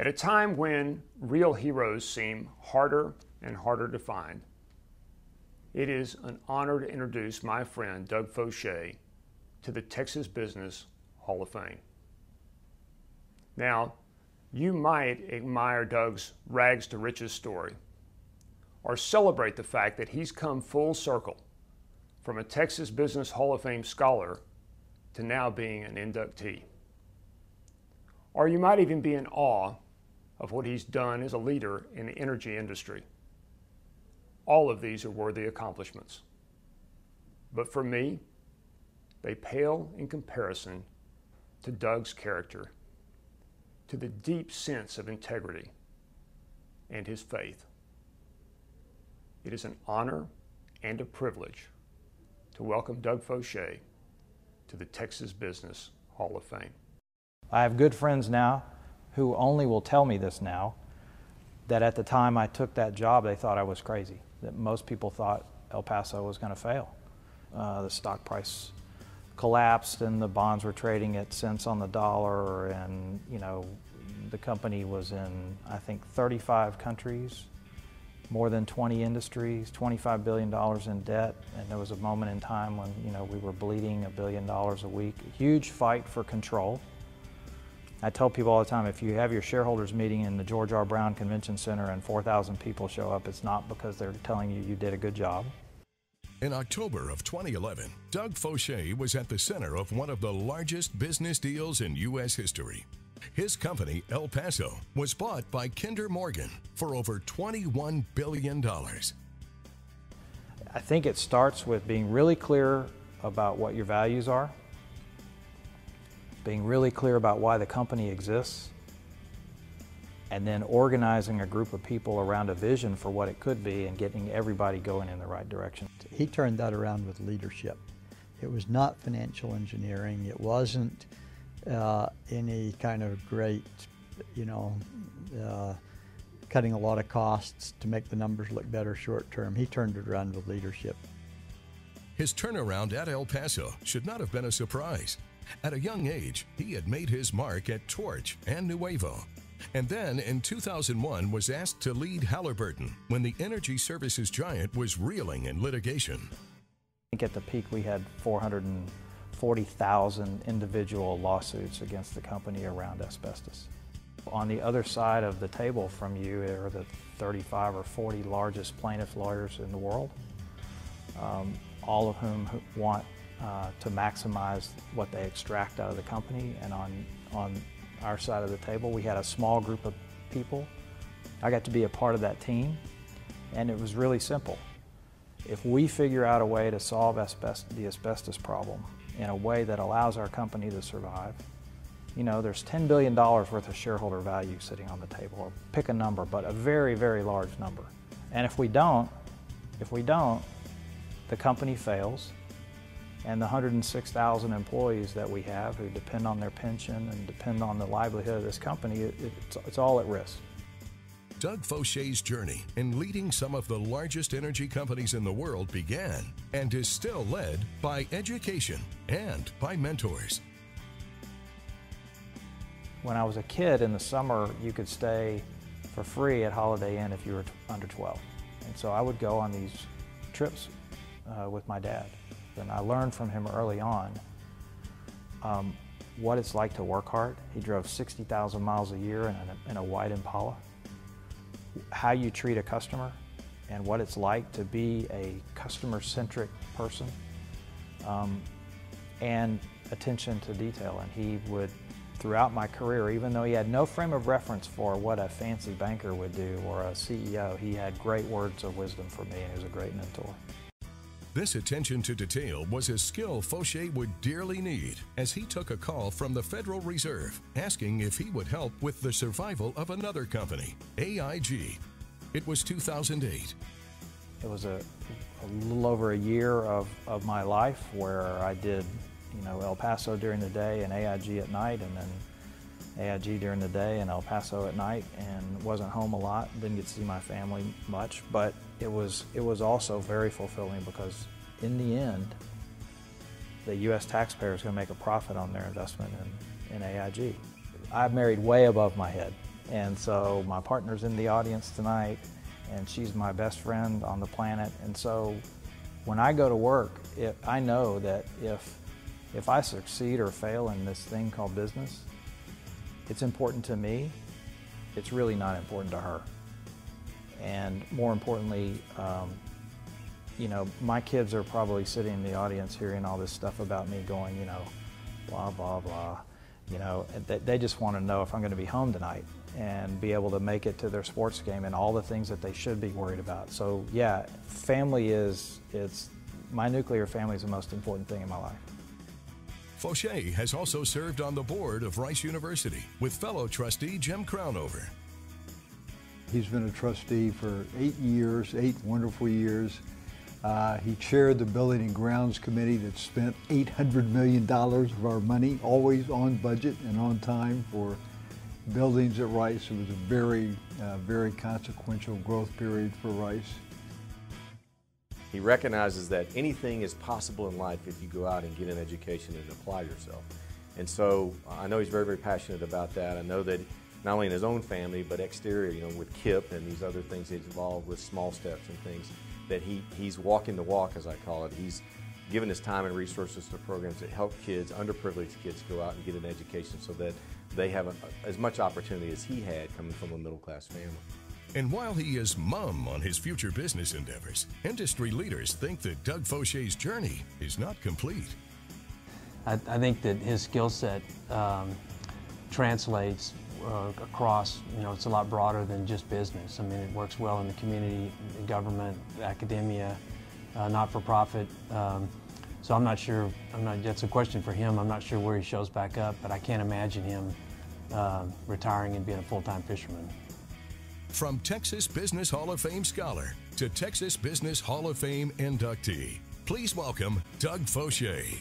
At a time when real heroes seem harder and harder to find, it is an honor to introduce my friend Doug Foshee to the Texas Business Hall of Fame. Now, you might admire Doug's rags to riches story, or celebrate the fact that he's come full circle from a Texas Business Hall of Fame scholar to now being an inductee. Or you might even be in awe of what he's done as a leader in the energy industry. All of these are worthy accomplishments. But for me, they pale in comparison to Doug's character, to the deep sense of integrity and his faith. It is an honor and a privilege to welcome Doug Foshee to the Texas Business Hall of Fame. I have good friends now who only will tell me this now, that at the time I took that job, they thought I was crazy, that most people thought El Paso was going to fail. The stock price collapsed and the bonds were trading at cents on the dollar, and the company was in, I think, 35 countries, more than 20 industries, $25 billion in debt, and there was a moment in time when we were bleeding $1 billion a week. A huge fight for control. I tell people all the time, if you have your shareholders meeting in the George R. Brown Convention Center and 4,000 people show up, it's not because they're telling you you did a good job. In October of 2011, Doug Foshee was at the center of one of the largest business deals in U.S. history. His company, El Paso, was bought by Kinder Morgan for over $21 billion. I think it starts with being really clear about what your values are, being really clear about why the company exists, and then organizing a group of people around a vision for what it could be and getting everybody going in the right direction. He turned that around with leadership. It was not financial engineering. It wasn't any kind of great, cutting a lot of costs to make the numbers look better short term. He turned it around with leadership. His turnaround at El Paso should not have been a surprise. At a young age, he had made his mark at Torch and Nuevo, and then in 2001 was asked to lead Halliburton when the energy services giant was reeling in litigation. I think at the peak we had 440,000 individual lawsuits against the company around asbestos. On the other side of the table from you are the 35 or 40 largest plaintiff lawyers in the world, all of whom want to maximize what they extract out of the company. And on our side of the table, we had a small group of people. I got to be a part of that team, and it was really simple. If we figure out a way to solve the asbestos problem in a way that allows our company to survive, there's $10 billion worth of shareholder value sitting on the table, or pick a number, but a very, very large number. And if we don't, the company fails, and the 106,000 employees that we have who depend on their pension and depend on the livelihood of this company, it's all at risk. Doug Foshee's journey in leading some of the largest energy companies in the world began and is still led by education and by mentors. When I was a kid in the summer, you could stay for free at Holiday Inn if you were under 12. And so I would go on these trips with my dad. And I learned from him early on what it's like to work hard. He drove 60,000 miles a year in a white Impala. How you treat a customer and what it's like to be a customer-centric person, and attention to detail. And he would, throughout my career, even though he had no frame of reference for what a fancy banker would do or a CEO, he had great words of wisdom for me, and he was a great mentor. This attention to detail was a skill Foshee would dearly need as he took a call from the Federal Reserve asking if he would help with the survival of another company, AIG. It was 2008. It was a little over a year of my life where I did El Paso during the day and AIG at night, and then AIG during the day and El Paso at night, and wasn't home a lot, didn't get to see my family much, but it was also very fulfilling because in the end, the U.S. taxpayer is going to make a profit on their investment in AIG. I married way above my head And so my partner's in the audience tonight, and she's my best friend on the planet. And so when I go to work, I know that if I succeed or fail in this thing called business, it's important to me. It's really not important to her. And more importantly, you know, my kids are probably sitting in the audience hearing all this stuff about me going, you know, blah, blah, blah. You know, they just want to know if I'm going to be home tonight and be able to make it to their sports game and all the things that they should be worried about. So yeah, family my nuclear family is the most important thing in my life. Foshee has also served on the board of Rice University with fellow trustee Jim Crownover. He's been a trustee for 8 years, 8 wonderful years. He chaired the Building and Grounds Committee that spent $800 million of our money, always on budget and on time, for buildings at Rice. It was a very, very consequential growth period for Rice. He recognizes that anything is possible in life if you go out and get an education and apply yourself. And so I know he's very, very passionate about that. I know that not only in his own family, but exterior, you know, with KIP and these other things he's involved with, small steps and things, that he's walking the walk, as I call it. He's given his time and resources to programs that help kids, underprivileged kids, go out and get an education so that they have as much opportunity as he had coming from a middle-class family. And while he is mum on his future business endeavors, industry leaders think that Doug Foshee's journey is not complete. I think that his skill set translates across, you know, it's a lot broader than just business. I mean, it works well in the community, government, academia, not-for-profit. So I'm not sure, that's a question for him. I'm not sure where he shows back up, but I can't imagine him retiring and being a full-time fisherman. From Texas Business Hall of Fame scholar to Texas Business Hall of Fame inductee, please welcome Doug Foshee.